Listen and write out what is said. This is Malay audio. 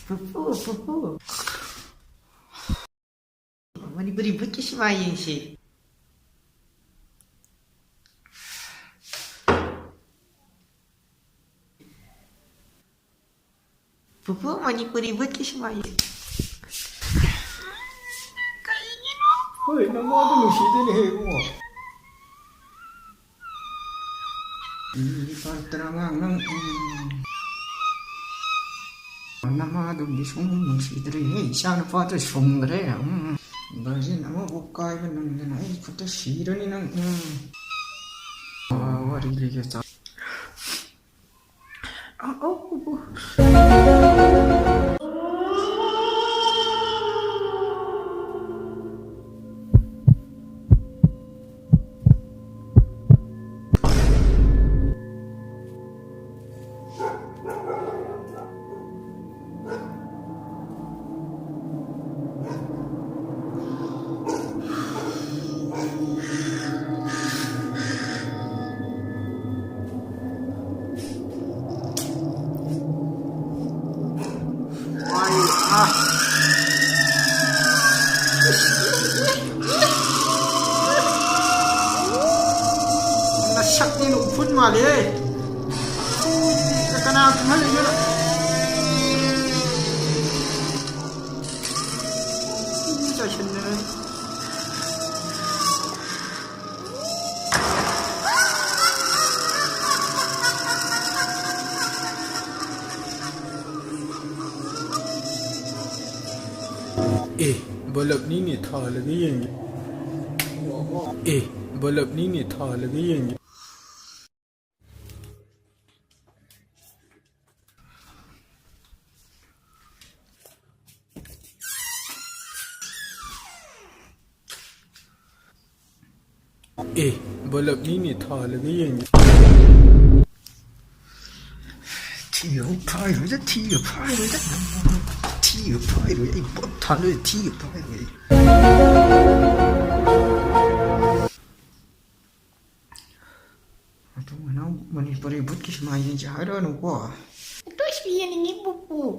Pupu. Manipuri Skit main si. Pupu Manipuri Skit main. Ôi, nó ngó cái lù xí thế này cũng à. Pantanang nang nama dum di sung sidre hey shan fa to sung re bazi nama bukai ben nang ai kota sirani nang wari lege sa Sắc như nụ phun mà đi cái nào cũng hết rồi đó trời chân này bulb नहीं था लगेंगे बल्ब नहीं था लगेंगे बल्ब नहीं था लगेंगे Thiểu phai rồi đó, thiểu phai rồi đó, thiểu phai rồi, anh bóp thằng rồi, thiểu phai rồi. Tunggu mana, Manipuri Skit main jahat dah nak buat. Terus dia ni pupu.